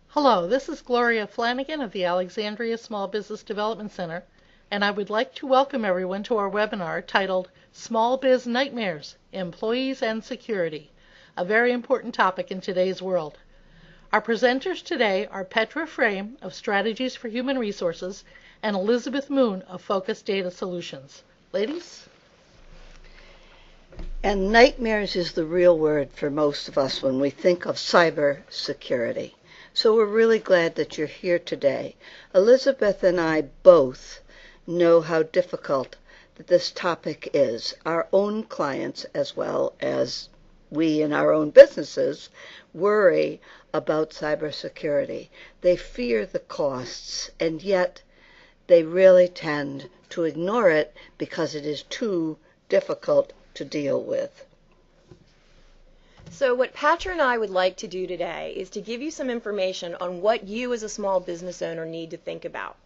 Hello, this is Gloria Flanagan of the Alexandria Small Business Development Center, and I would like to welcome everyone to our webinar titled Small Biz Nightmares, Employees and Security, a very important topic in today's world. Our presenters today are Patra Frame of Strategies for Human Resources and Elizabeth Moon of Focus Data Solutions. Ladies? And nightmares is the real word for most of us when we think of cyber security. So we're really glad that you're here today. Elizabeth and I both know how difficult that this topic is. Our own clients, as well as we in our own businesses, worry about cybersecurity. They fear the costs, and yet they really tend to ignore it because it is too difficult to deal with. So what Patra and I would like to do today is to give you some information on what you as a small business owner need to think about.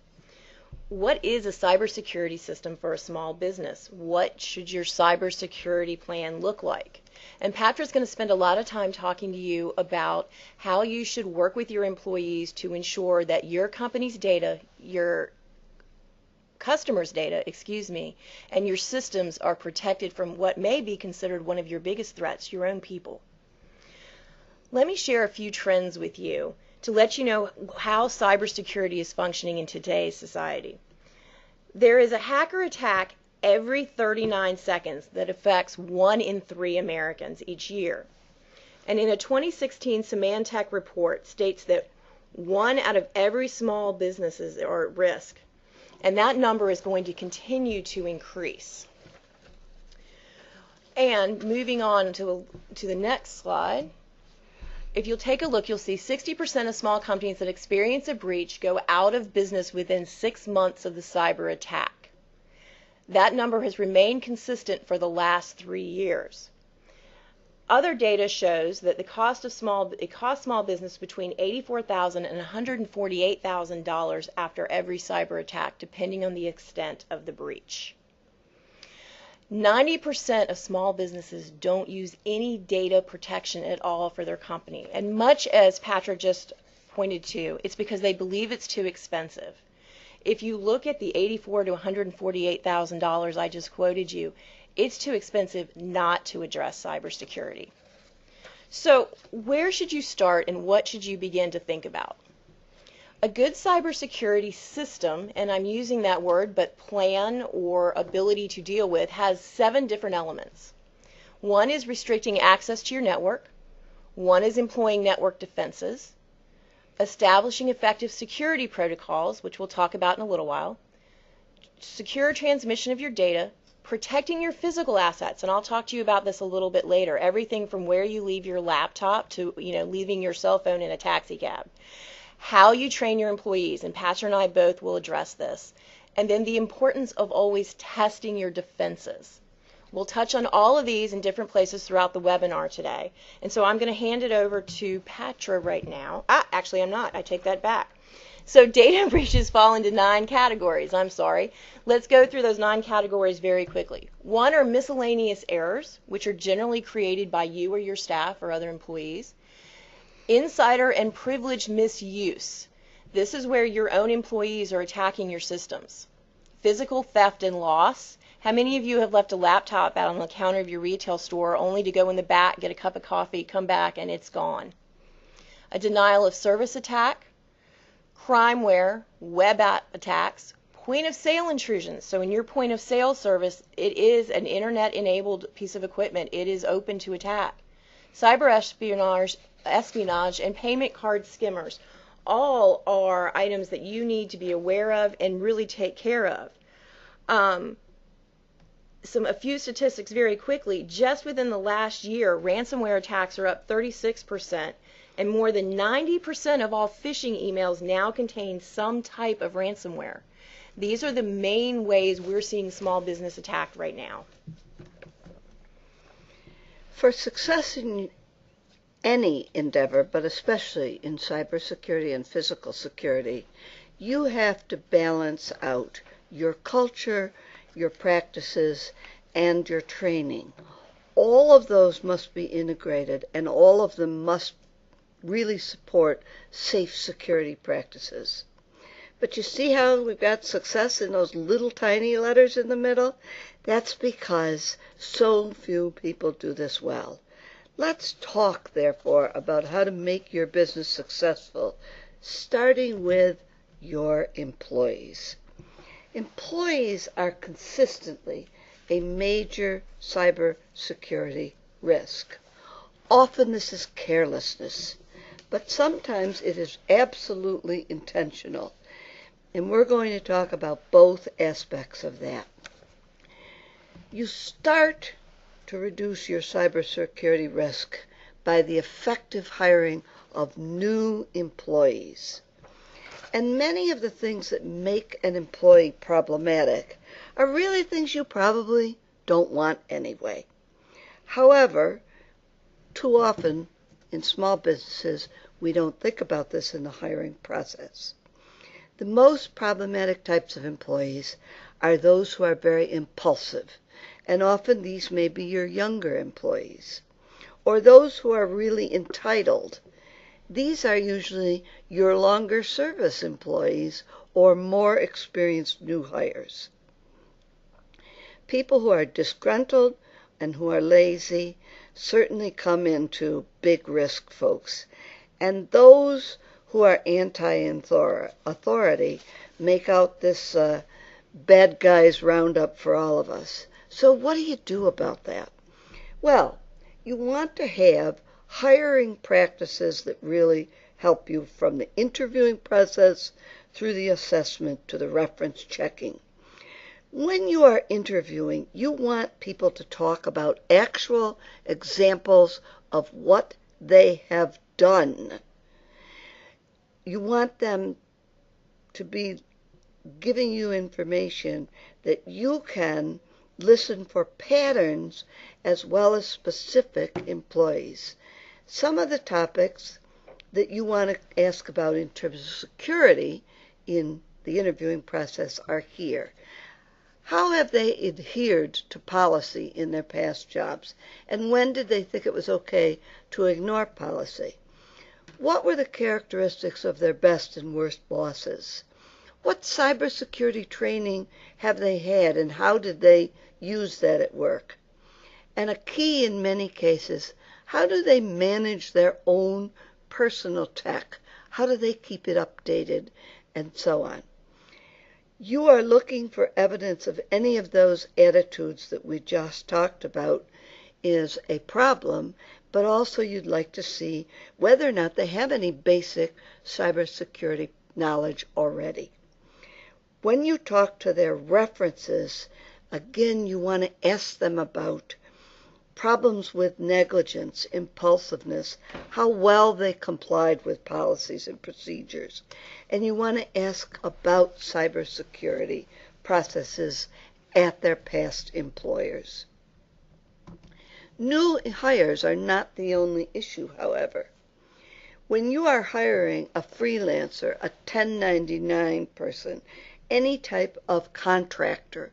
What is a cybersecurity system for a small business? What should your cybersecurity plan look like? And Patra's going to spend a lot of time talking to you about how you should work with your employees to ensure that your company's data, your customers' data, and your systems are protected from what may be considered one of your biggest threats, your own people. Let me share a few trends with you to let you know how cybersecurity is functioning in today's society. There is a hacker attack every 39 seconds that affects 1 in 3 Americans each year. And in a 2016 Symantec report states that 1 out of every small businesses are at risk. And that number is going to continue to increase. And moving on to the next slide, if you'll take a look, you'll see 60% of small companies that experience a breach go out of business within 6 months of the cyber attack. That number has remained consistent for the last 3 years. Other data shows that it costs small business between $84,000 and $148,000 after every cyber attack, depending on the extent of the breach. 90% of small businesses don't use any data protection at all for their company. And much as Patra just pointed to, it's because they believe it's too expensive. If you look at the $84,000 to $148,000 I just quoted you, it's too expensive not to address cybersecurity. So where should you start and what should you begin to think about? A good cybersecurity system, and I'm using that word, but plan or ability to deal with, has 7 different elements. 1 is restricting access to your network. 1 is employing network defenses. Establishing effective security protocols, which we'll talk about in a little while. Secure transmission of your data. Protecting your physical assets, and I'll talk to you about this a little bit later. Everything from where you leave your laptop to, leaving your cell phone in a taxi cab. How you train your employees, and Patra and I both will address this. And then the importance of always testing your defenses. We'll touch on all of these in different places throughout the webinar today. And so I'm going to hand it over to Patra right now. Actually I'm not. I take that back. So data breaches fall into 9 categories. I'm sorry. Let's go through those 9 categories very quickly. 1 are miscellaneous errors, which are generally created by you or your staff or other employees. Insider and privilege misuse. This is where your own employees are attacking your systems. Physical theft and loss. How many of you have left a laptop out on the counter of your retail store only to go in the back, get a cup of coffee, come back, and it's gone? A denial of service attack. Crimeware, web attacks, point of sale intrusions. So in your point of sale service, it is an internet enabled piece of equipment. It is open to attack. Cyber espionage, and payment card skimmers. All are items that you need to be aware of and really take care of. A few statistics very quickly. Just within the last year, ransomware attacks are up 36%. And more than 90% of all phishing emails now contain some type of ransomware. These are the main ways we're seeing small business attacked right now. For success in any endeavor, but especially in cybersecurity and physical security, you have to balance out your culture, your practices, and your training. All of those must be integrated, and all of them must really support safe security practices. But you see how we've got success in those little tiny letters in the middle? That's because so few people do this well. Let's talk, therefore, about how to make your business successful, starting with your employees. Employees are consistently a major cybersecurity risk. Often this is carelessness, but sometimes it is absolutely intentional. And we're going to talk about both aspects of that. You start to reduce your cybersecurity risk by the effective hiring of new employees. And many of the things that make an employee problematic are really things you probably don't want anyway. However, too often in small businesses, we don't think about this in the hiring process. The most problematic types of employees are those who are very impulsive, and often these may be your younger employees, or those who are really entitled. These are usually your longer service employees or more experienced new hires. People who are disgruntled and who are lazy certainly come into big risk, folks, and those who are anti-authority make out this bad guys roundup for all of us. So what do you do about that? Well, you want to have hiring practices that really help you from the interviewing process through the assessment to the reference checking. When you are interviewing, you want people to talk about actual examples of what they have done. You want them to be giving you information that you can listen for patterns as well as specific employees. Some of the topics that you want to ask about in terms of security in the interviewing process are here. How have they adhered to policy in their past jobs? And when did they think it was okay to ignore policy? What were the characteristics of their best and worst bosses? What cybersecurity training have they had, and how did they use that at work? And a key in many cases, how do they manage their own personal tech? How do they keep it updated, and so on? You are looking for evidence of any of those attitudes that we just talked about is a problem, but also you'd like to see whether or not they have any basic cybersecurity knowledge already. When you talk to their references, again, you want to ask them about problems with negligence, impulsiveness, how well they complied with policies and procedures. And you want to ask about cybersecurity processes at their past employers. New hires are not the only issue, however. When you are hiring a freelancer, a 1099 person, any type of contractor,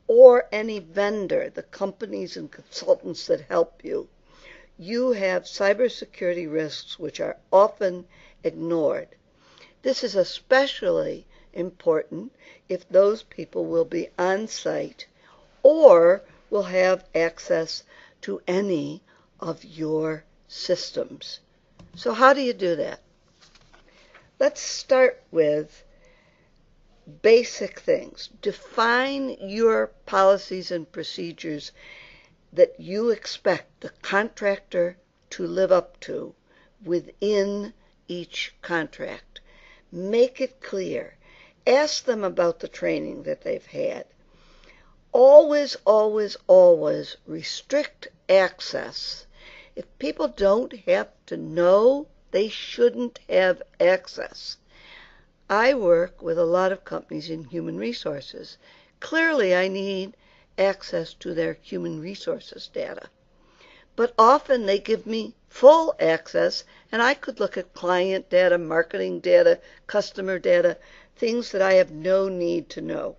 or any vendor, the companies and consultants that help you, you have cybersecurity risks which are often ignored. This is especially important if those people will be on site or will have access to any of your systems. So how do you do that? Let's start with basic things. Define your policies and procedures that you expect the contractor to live up to within each contract. Make it clear. Ask them about the training that they've had. Always, always, always restrict access. If people don't have to know, they shouldn't have access. I work with a lot of companies in human resources. Clearly, I need access to their human resources data. But often they give me full access, and I could look at client data, marketing data, customer data, things that I have no need to know.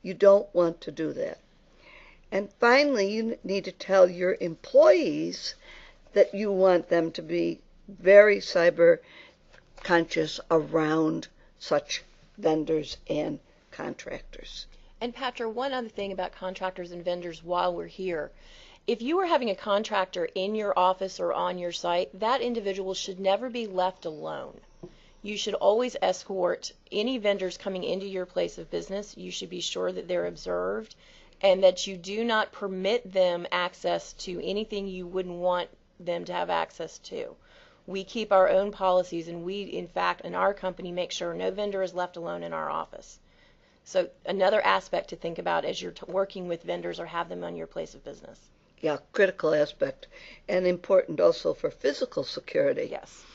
You don't want to do that. And finally, you need to tell your employees that you want them to be very cyber conscious around such vendors and contractors. And Patra, one other thing about contractors and vendors while we're here. If you are having a contractor in your office or on your site, that individual should never be left alone. You should always escort any vendors coming into your place of business. You should be sure that they're observed and that you do not permit them access to anything you wouldn't want them to have access to. We keep our own policies, and we, in fact, in our company, make sure no vendor is left alone in our office. So another aspect to think about as you're working with vendors or have them on your place of business. Yeah, critical aspect, and important also for physical security. Yes.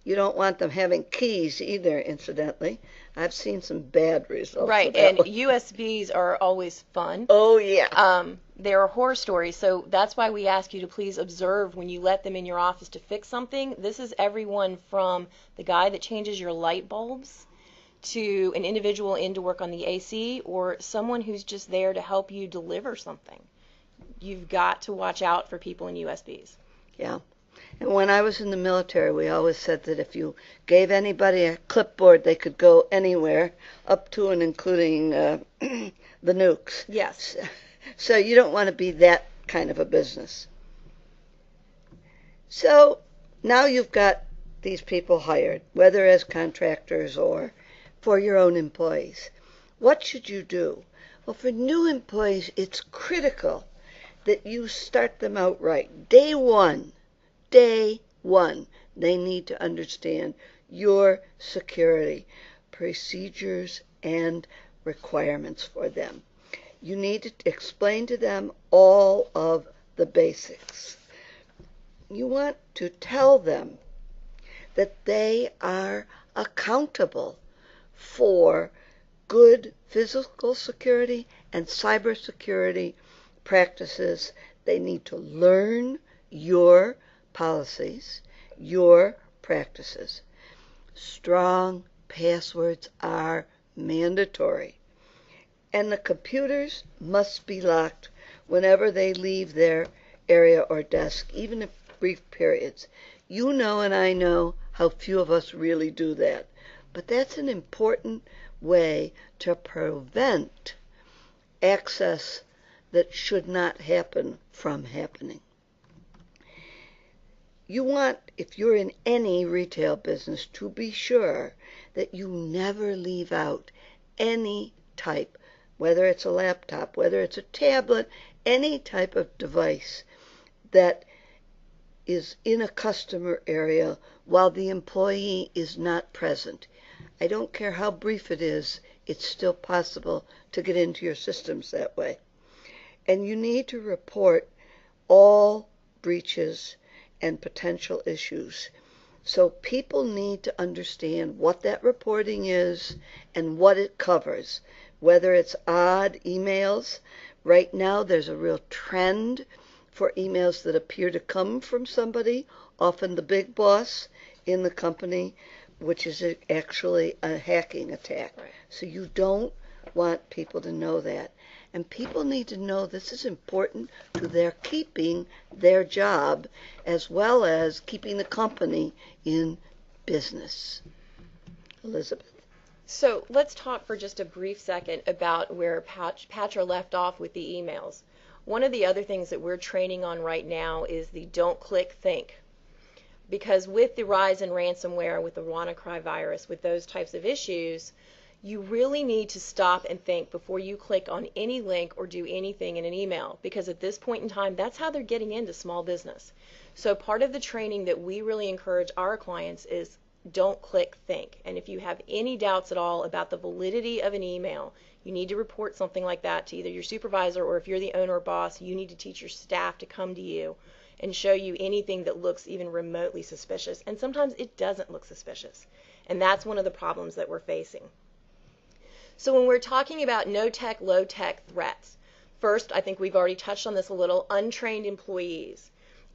You don't want them having keys either, incidentally. I've seen some bad results. Right, and USBs are always fun. Oh, yeah. They're horror stories, so that's why we ask you to please observe when you let them in your office to fix something. This is everyone from the guy that changes your light bulbs to an individual in to work on the AC or someone who's just there to help you deliver something. You've got to watch out for people in USBs. Yeah. And when I was in the military, we always said that if you gave anybody a clipboard, they could go anywhere, up to and including the nukes. Yes. So you don't want to be that kind of a business. So now you've got these people hired, whether as contractors or for your own employees. What should you do? Well, for new employees, it's critical that you start them out right. Day one, they need to understand your security procedures and requirements for them. You need to explain to them all of the basics. You want to tell them that they are accountable for good physical security and cybersecurity practices. They need to learn your policies, your practices. Strong passwords are mandatory. And the computers must be locked whenever they leave their area or desk, even if brief periods. You know and I know how few of us really do that. But that's an important way to prevent access that should not happen from happening. You want, if you're in any retail business, to be sure that you never leave out any type, whether it's a laptop, whether it's a tablet, any type of device that is in a customer area while the employee is not present. I don't care how brief it is, it's still possible to get into your systems that way. And you need to report all breaches and potential issues. So people need to understand what that reporting is and what it covers, whether it's odd emails. Right now there's a real trend for emails that appear to come from somebody, often the big boss in the company, which is actually a hacking attack. Right. So you don't want people to know that. And people need to know this is important to their keeping their job as well as keeping the company in business. Elizabeth? So let's talk for just a brief second about where Patra left off with the emails. One of the other things that we're training on right now is the don't click think. Because with the rise in ransomware, with the WannaCry virus, with those types of issues, you really need to stop and think before you click on any link or do anything in an email, because at this point in time, that's how they're getting into small business. So part of the training that we really encourage our clients is don't click think. And if you have any doubts at all about the validity of an email, you need to report something like that to either your supervisor, or if you're the owner or boss, you need to teach your staff to come to you and show you anything that looks even remotely suspicious. And sometimes it doesn't look suspicious. And that's one of the problems that we're facing. So when we're talking about no-tech, low-tech threats, first, I think we've already touched on this a little, untrained employees.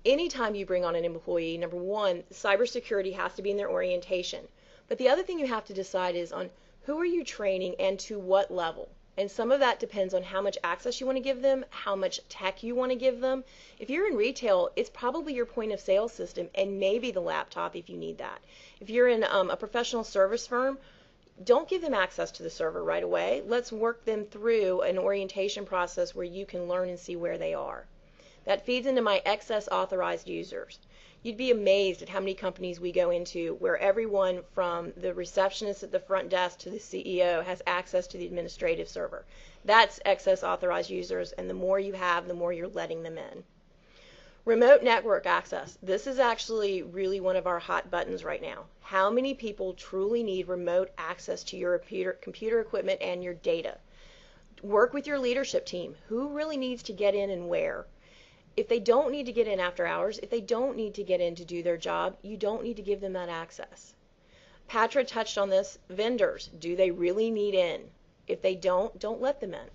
Anytime you bring on an employee, number one, cybersecurity has to be in their orientation. But the other thing you have to decide is on who are you training and to what level. And some of that depends on how much access you want to give them, how much tech you want to give them. If you're in retail, it's probably your point of sale system and maybe the laptop if you need that. If you're in a professional service firm, don't give them access to the server right away. Let's work them through an orientation process where you can learn and see where they are. That feeds into my excess authorized users. You'd be amazed at how many companies we go into where everyone from the receptionist at the front desk to the CEO has access to the administrative server. That's excess authorized users, and the more you have, the more you're letting them in. Remote network access. This is actually really one of our hot buttons right now. How many people truly need remote access to your computer equipment and your data? Work with your leadership team. Who really needs to get in and where? If they don't need to get in after hours, if they don't need to get in to do their job, you don't need to give them that access. Patra touched on this. Vendors, do they really need in? If they don't let them in.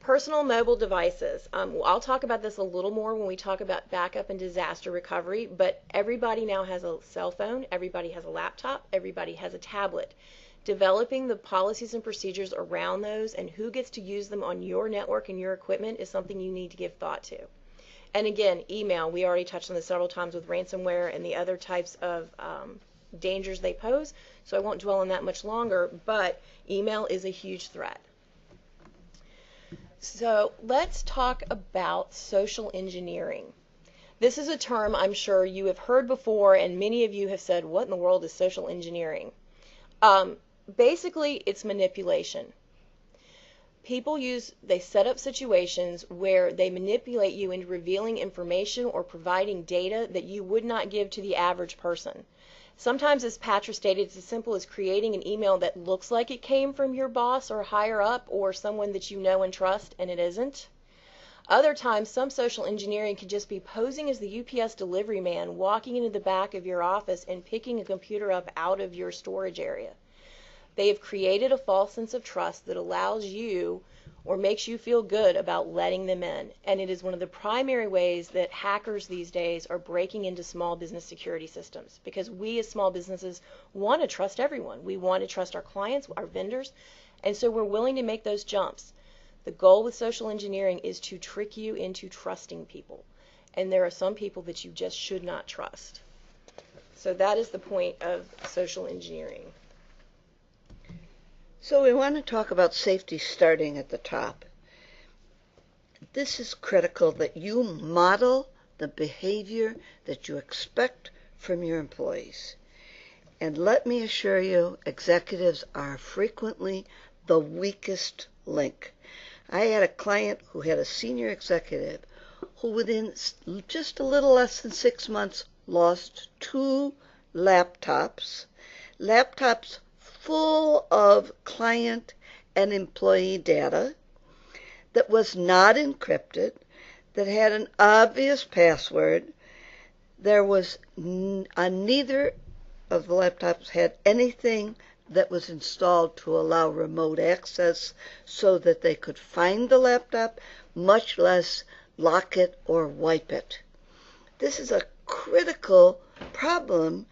Personal mobile devices. I'll talk about this a little more when we talk about backup and disaster recovery, but everybody now has a cell phone, everybody has a laptop, everybody has a tablet. Developing the policies and procedures around those and who gets to use them on your network and your equipment is something you need to give thought to. And again, email. We already touched on this several times with ransomware and the other types of dangers they pose, so I won't dwell on that much longer, but email is a huge threat. So let's talk about social engineering. This is a term I'm sure you have heard before, and many of you have said, what in the world is social engineering? Basically, it's manipulation. They set up situations where they manipulate you into revealing information or providing data that you would not give to the average person. Sometimes, as Patra stated, it's as simple as creating an email that looks like it came from your boss or higher up or someone that you know and trust, and it isn't. Other times, some social engineering could just be posing as the UPS delivery man, walking into the back of your office and picking a computer up out of your storage area. They have created a false sense of trust that allows you or makes you feel good about letting them in. And it is one of the primary ways that hackers these days are breaking into small business security systems, because we as small businesses want to trust everyone. We want to trust our clients, our vendors, and so we're willing to make those jumps. The goal with social engineering is to trick you into trusting people. And there are some people that you just should not trust. So that is the point of social engineering. So we want to talk about safety starting at the top. This is critical that you model the behavior that you expect from your employees. And let me assure you, executives are frequently the weakest link. I had a client who had a senior executive who within just a little less than 6 months lost 2 laptops full of client and employee data that was not encrypted, that had an obvious password. There was neither of the laptops had anything that was installed to allow remote access so that they could find the laptop, much less lock it or wipe it. This is a critical problem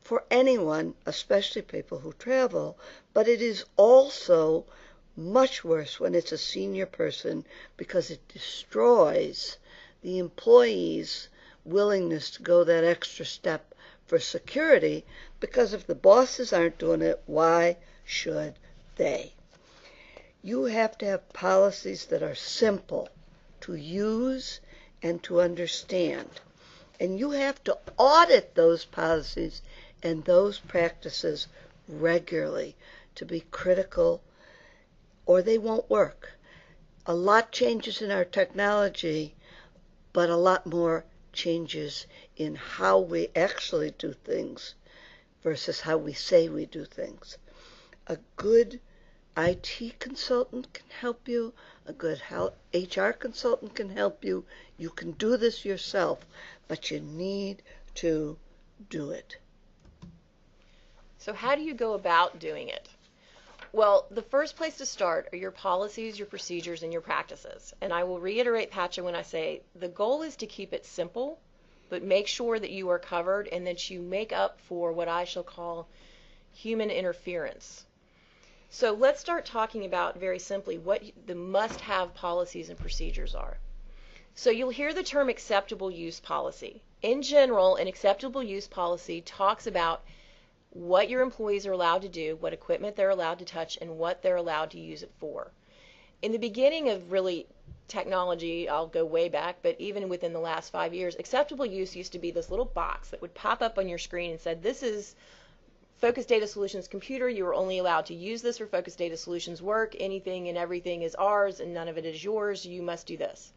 for anyone, especially people who travel, but it is also much worse when it's a senior person because it destroys the employee's willingness to go that extra step for security, because if the bosses aren't doing it, why should they? You have to have policies that are simple to use and to understand. And you have to audit those policies and those practices regularly to be critical, or they won't work. A lot changes in our technology, but a lot more changes in how we actually do things versus how we say we do things. A good IT consultant can help you. A good HR consultant can help you. You can do this yourself, but you need to do it. So how do you go about doing it? Well, the first place to start are your policies, your procedures, and your practices. And I will reiterate, Patra, when I say the goal is to keep it simple, but make sure that you are covered and that you make up for what I shall call human interference. So let's start talking about very simply what the must-have policies and procedures are. So you'll hear the term acceptable use policy. In general, an acceptable use policy talks about what your employees are allowed to do, what equipment they're allowed to touch, and what they're allowed to use it for. In the beginning of really technology, I'll go way back, but even within the last 5 years, acceptable use used to be this little box that would pop up on your screen and said, this is Focus Data Solutions computer. You are only allowed to use this for Focus Data Solutions work. Anything and everything is ours and none of it is yours. You must do this.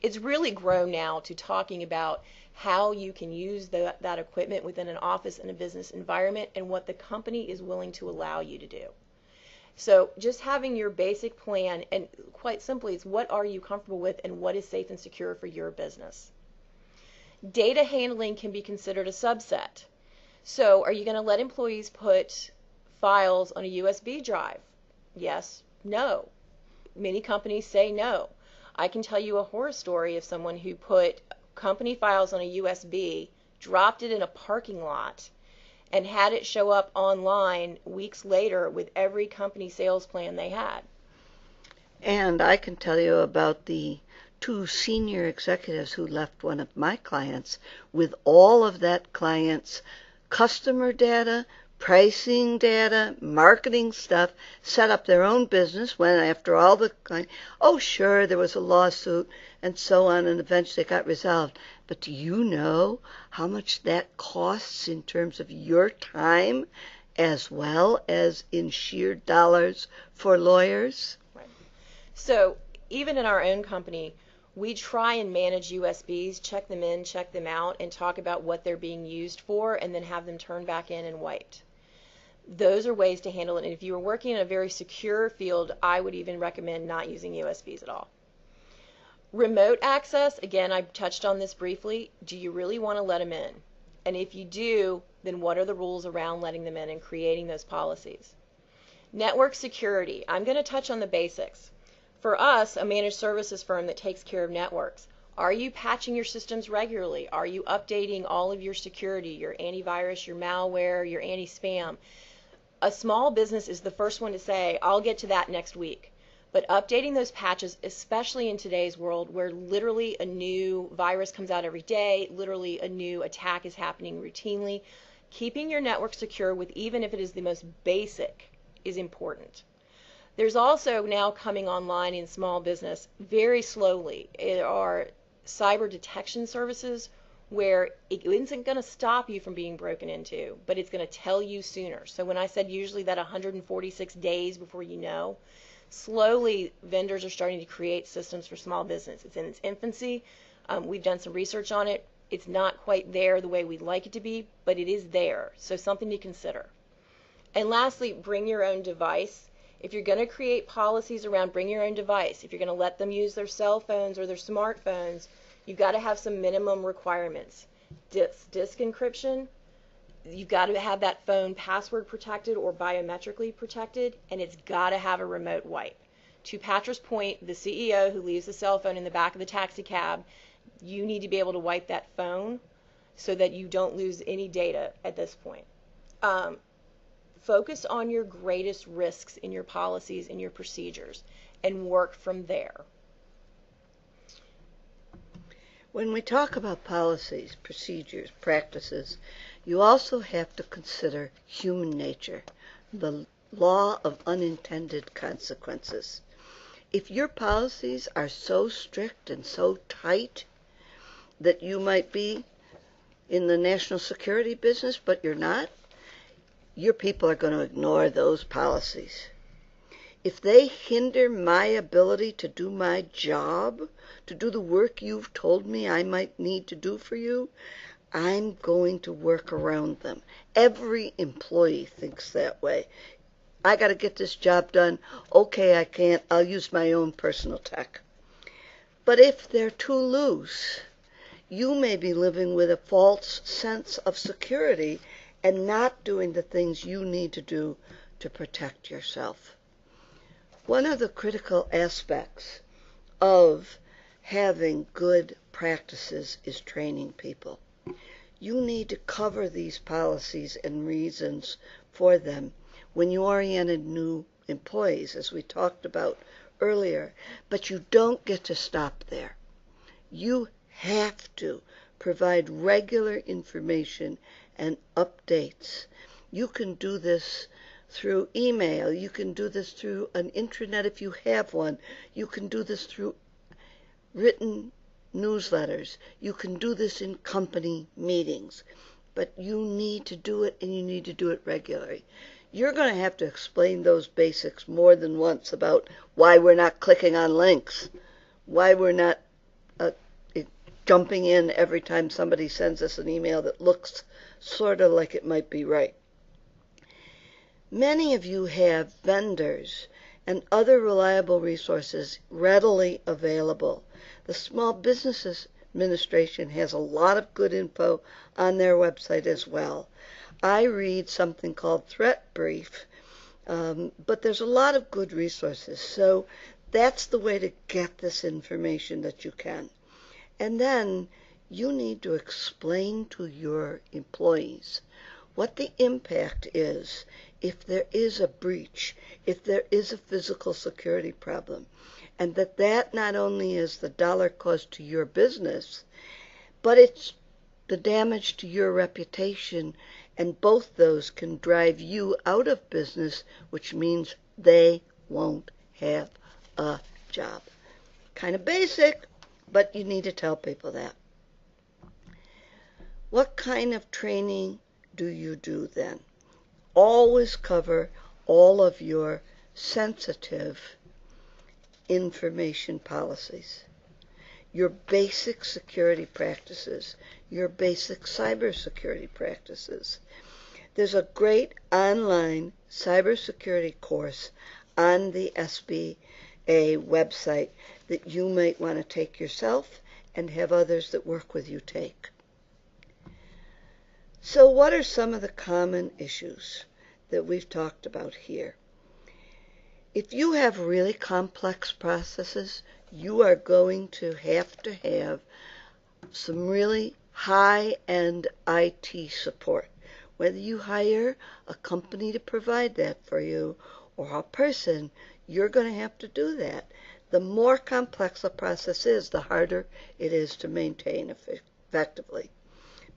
It's really grown now to talking about how you can use that equipment within an office and a business environment and what the company is willing to allow you to do. So just having your basic plan, and quite simply, it's what are you comfortable with and what is safe and secure for your business. Data handling can be considered a subset. So are you going to let employees put files on a USB drive? Yes, no. Many companies say no. I can tell you a horror story of someone who put company files on a USB, dropped it in a parking lot, and had it show up online weeks later with every company sales plan they had. And I can tell you about the 2 senior executives who left one of my clients with all of that client's customer data, pricing data, marketing stuff, set up their own business, went after all the oh sure, there was a lawsuit and so on, and eventually it got resolved. But do you know how much that costs in terms of your time as well as in sheer dollars for lawyers? Right. So even in our own company, we try and manage USBs, check them in, check them out, and talk about what they're being used for, and then have them turned back in and wiped. Those are ways to handle it. And if you were working in a very secure field, I would even recommend not using USBs at all. Remote access, again, I touched on this briefly. Do you really want to let them in? And if you do, then what are the rules around letting them in and creating those policies? Network security. I'm going to touch on the basics. For us, a managed services firm that takes care of networks, are you patching your systems regularly? Are you updating all of your security, your antivirus, your malware, your anti-spam? A small business is the first one to say, I'll get to that next week. But updating those patches, especially in today's world where literally a new virus comes out every day, literally a new attack is happening routinely, keeping your network secure with even if it is the most basic is important. There's also now coming online in small business very slowly. There are cyber detection services where it isn't going to stop you from being broken into, but it's going to tell you sooner. So when I said usually that 146 days before you know, slowly vendors are starting to create systems for small business. It's in its infancy. We've done some research on it. It's not quite there the way we'd like it to be, but it is there. So something to consider. And lastly, bring your own device. If you're going to create policies around bring your own device, if you're going to let them use their cell phones or their smartphones, you've got to have some minimum requirements. Disk encryption, you've got to have that phone password protected or biometrically protected, and it's got to have a remote wipe. To Patra's point, the CEO who leaves the cell phone in the back of the taxi cab, you need to be able to wipe that phone so that you don't lose any data at this point. Focus on your greatest risks in your policies and your procedures and work from there. When we talk about policies, procedures, practices, you also have to consider human nature, the law of unintended consequences. If your policies are so strict and so tight that you might be in the national security business, but you're not, your people are going to ignore those policies. If they hinder my ability to do my job, to do the work you've told me I might need to do for you, I'm going to work around them. Every employee thinks that way. I got to get this job done. Okay, I can't. I'll use my own personal tech. But if they're too loose, you may be living with a false sense of security and not doing the things you need to do to protect yourself. One of the critical aspects of having good practices is training people. You need to cover these policies and reasons for them when you orient a new employees, as we talked about earlier. But you don't get to stop there. You have to provide regular information and updates. You can do this through email. You can do this through an intranet if you have one. You can do this through written newsletters. You can do this in company meetings. But you need to do it, and you need to do it regularly. You're going to have to explain those basics more than once about why we're not clicking on links, why we're not jumping in every time somebody sends us an email that looks sort of like it might be right. Many of you have vendors and other reliable resources readily available. The Small Business Administration has a lot of good info on their website as well. I read something called Threat Brief, but there's a lot of good resources. So that's the way to get this information that you can. And then you need to explain to your employees what the impact is if there is a breach, if there is a physical security problem, and that not only is the dollar cost to your business, but it's the damage to your reputation, and both those can drive you out of business, which means they won't have a job. Kind of basic, but you need to tell people that. What kind of training do you do then? Always cover all of your sensitive information policies, your basic security practices, your basic cybersecurity practices. There's a great online cybersecurity course on the SBA website that you might want to take yourself and have others that work with you take. So what are some of the common issues that we've talked about here? If you have really complex processes, you are going to have some really high-end IT support. Whether you hire a company to provide that for you or a person, you're going to have to do that. The more complex a process is, the harder it is to maintain effectively.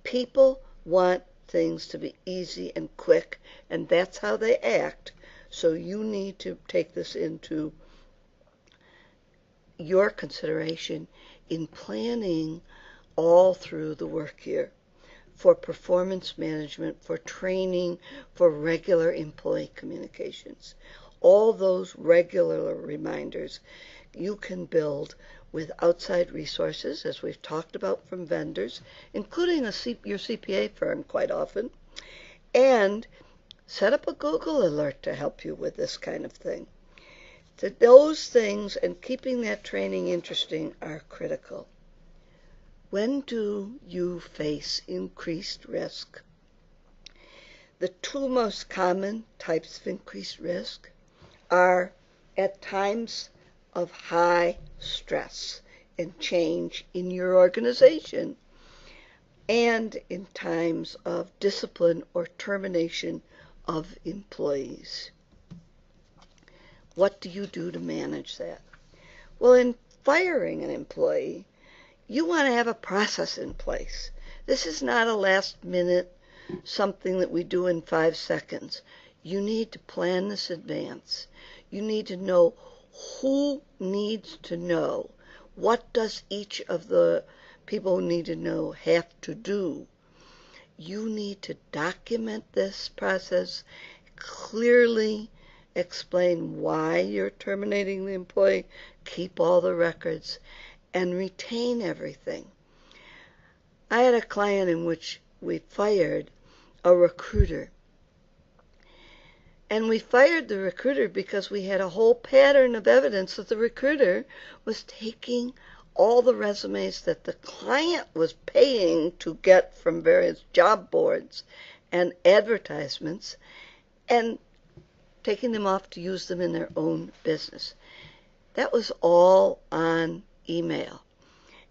People want things to be easy and quick, and that's how they act. So you need to take this into your consideration in planning all through the work year for performance management, for training, for regular employee communications. All those regular reminders you can build with outside resources, as we've talked about, from vendors, including your CPA firm quite often, and set up a Google alert to help you with this kind of thing. So those things and keeping that training interesting are critical. When do you face increased risk? The two most common types of increased risk are at times of high stress and change in your organization, and in times of discipline or termination of employees. What do you do to manage that? Well, in firing an employee, you want to have a process in place. This is not a last minute something that we do in 5 seconds. You need to plan this in advance. You need to know who needs to know. What does each of the people who need to know have to do? You need to document this process, clearly explain why you're terminating the employee, keep all the records, and retain everything. I had a client in which we fired a recruiter. And we fired the recruiter because we had a whole pattern of evidence that the recruiter was taking all the resumes that the client was paying to get from various job boards and advertisements and taking them off to use them in their own business. That was all on email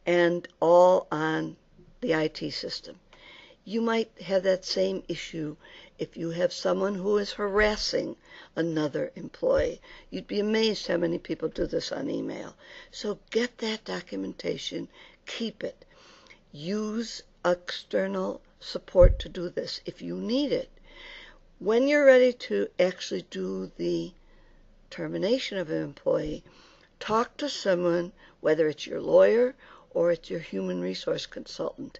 and all on the IT system. You might have that same issue If you have someone who is harassing another employee, you'd be amazed how many people do this on email. So get that documentation, keep it. Use external support to do this if you need it. When you're ready to actually do the termination of an employee, talk to someone, whether it's your lawyer or it's your human resource consultant,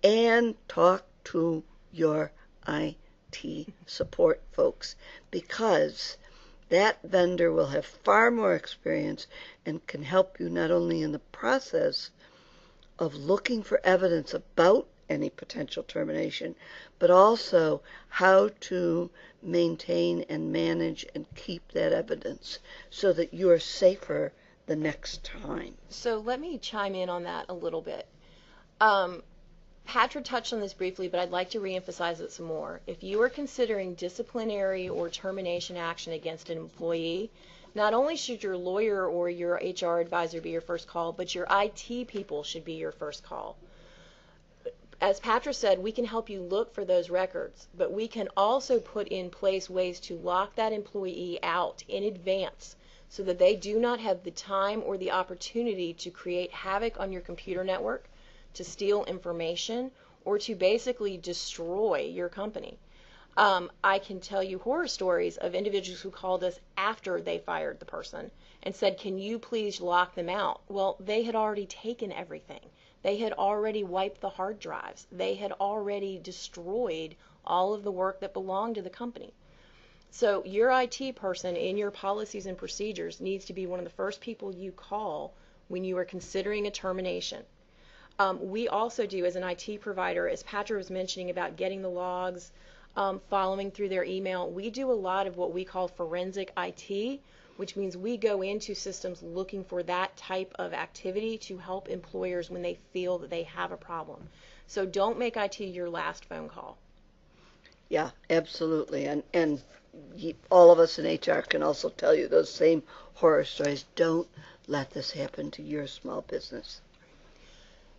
and talk to your IT support folks, because that vendor will have far more experience and can help you not only in the process of looking for evidence about any potential termination, but also how to maintain and manage and keep that evidence so that you are safer the next time. So let me chime in on that a little bit. Patra touched on this briefly, but I'd like to reemphasize it some more. If you are considering disciplinary or termination action against an employee, not only should your lawyer or your HR advisor be your first call, but your IT people should be your first call. As Patra said, we can help you look for those records, but we can also put in place ways to lock that employee out in advance so that they do not have the time or the opportunity to create havoc on your computer network, to steal information, or to basically destroy your company. I can tell you horror stories of individuals who called us after they fired the person and said, "Can you please lock them out?" Well, they had already taken everything. They had already wiped the hard drives. They had already destroyed all of the work that belonged to the company. So your IT person in your policies and procedures needs to be one of the first people you call when you are considering a termination. We also do, as an IT provider, as Patra was mentioning about getting the logs, following through their email, we do a lot of what we call forensic IT, which means we go into systems looking for that type of activity to help employers when they feel that they have a problem. So don't make IT your last phone call. Yeah, absolutely. And all of us in HR can also tell you those same horror stories. Don't let this happen to your small business.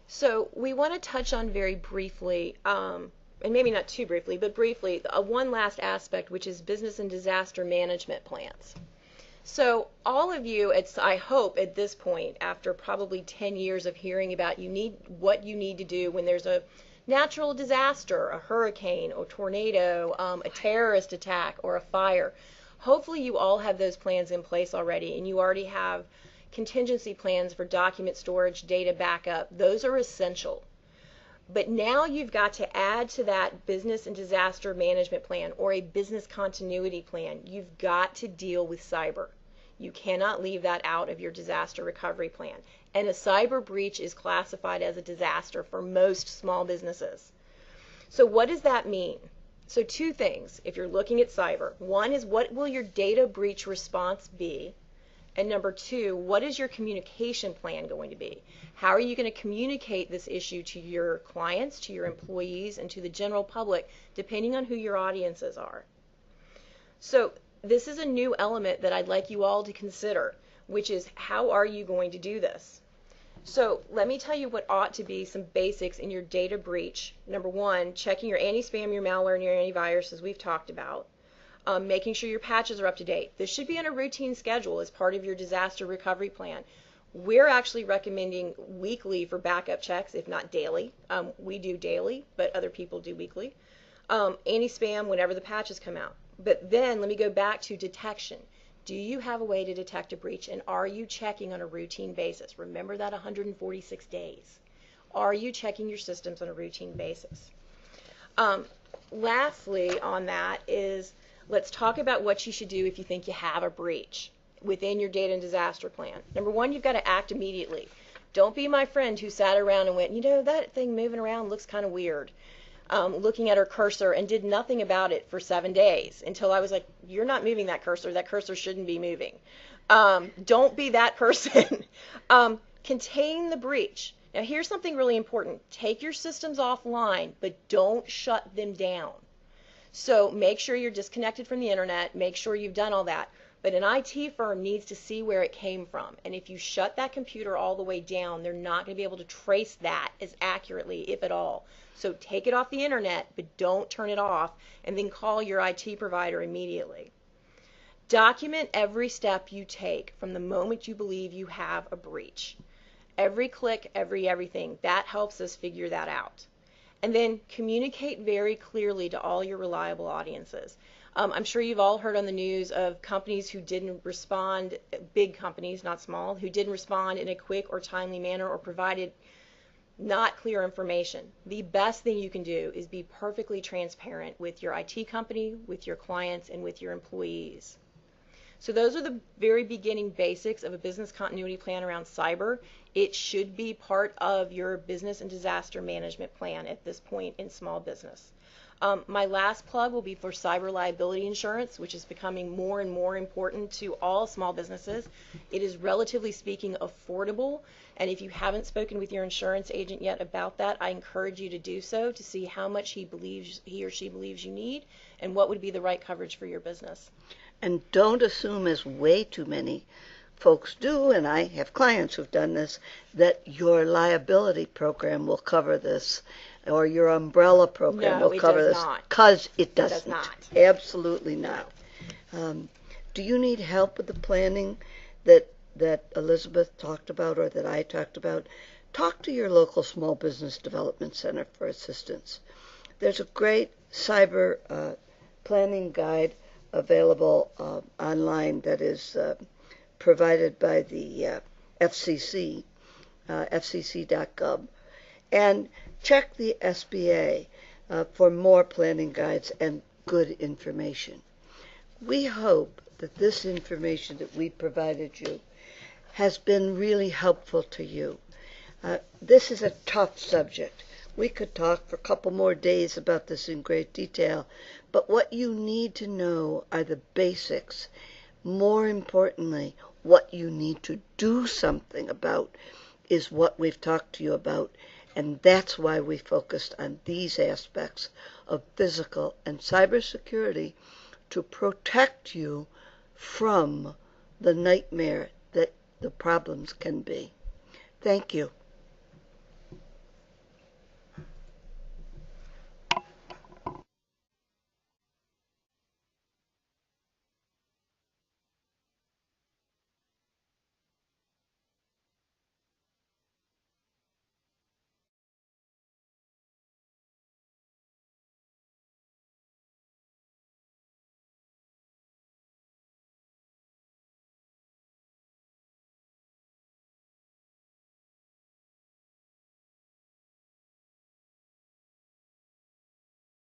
So we want to touch on very briefly, and maybe not too briefly, but briefly, one last aspect, which is business and disaster management plans. So all of you, I hope at this point, after probably 10 years of hearing about what you need to do when there's a natural disaster, a hurricane, a tornado, a terrorist attack, or a fire, hopefully you all have those plans in place already, and you already have contingency plans for document storage, data backup. Those are essential. But now you've got to add to that business and disaster management plan, or a business continuity plan. You've got to deal with cyber. You cannot leave that out of your disaster recovery plan. And a cyber breach is classified as a disaster for most small businesses. So what does that mean? So two things, if you're looking at cyber. One is, what will your data breach response be? And number two, what is your communication plan going to be? How are you going to communicate this issue to your clients, to your employees, and to the general public, depending on who your audiences are? So this is a new element that I'd like you all to consider, which is, how are you going to do this? So let me tell you what ought to be some basics in your data breach. Number one, checking your anti-spam, your malware, and your antivirus, as we've talked about. Making sure your patches are up to date. This should be on a routine schedule as part of your disaster recovery plan. We're actually recommending weekly for backup checks, if not daily. We do daily, but other people do weekly. Anti-spam whenever the patches come out. But then let me go back to detection. Do you have a way to detect a breach, and are you checking on a routine basis? Remember that 146 days. Are you checking your systems on a routine basis? Lastly on that is, let's talk about what you should do if you think you have a breach within your data and disaster plan. Number one, you've got to act immediately. Don't be my friend who sat around and went, that thing moving around looks kind of weird, looking at her cursor, and did nothing about it for 7 days until I was like, you're not moving that cursor shouldn't be moving. Don't be that person. Contain the breach. Now here's something really important. Take your systems offline, but don't shut them down. So make sure you're disconnected from the internet. Make sure you've done all that. But an IT firm needs to see where it came from. And if you shut that computer all the way down, they're not going to be able to trace that as accurately, if at all. So take it off the internet, but don't turn it off, and then call your IT provider immediately. Document every step you take from the moment you believe you have a breach. Every click, everything. That helps us figure that out. And then communicate very clearly to all your reliable audiences. I'm sure you've all heard on the news of companies who didn't respond, big companies, not small, who didn't respond in a quick or timely manner or provided not clear information. The best thing you can do is be perfectly transparent with your IT company, with your clients, and with your employees. So those are the very beginning basics of a business continuity plan around cyber. It should be part of your business and disaster management plan at this point in small business. My last plug will be for cyber liability insurance, which is becoming more and more important to all small businesses. It is, relatively speaking, affordable, and if you haven't spoken with your insurance agent yet about that, I encourage you to do so to see how much he or she believes you need and what would be the right coverage for your business. And don't assume, as way too many folks do, and I have clients who've done this, that your liability program will cover this or your umbrella program will cover this, because it doesn't. It does not. Absolutely not. Do you need help with the planning that Elizabeth talked about or that I talked about? Talk to your local small business development center for assistance. There's a great cyber planning guide available online that is provided by the FCC, fcc.gov, and check the SBA for more planning guides and good information. We hope that this information that we provided you has been really helpful to you. This is a tough subject. We could talk for a couple more days about this in great detail, but what you need to know are the basics. More importantly, what you need to do something about is what we've talked to you about, and that's why we focused on these aspects of physical and cybersecurity to protect you from the nightmare that the problems can be. Thank you.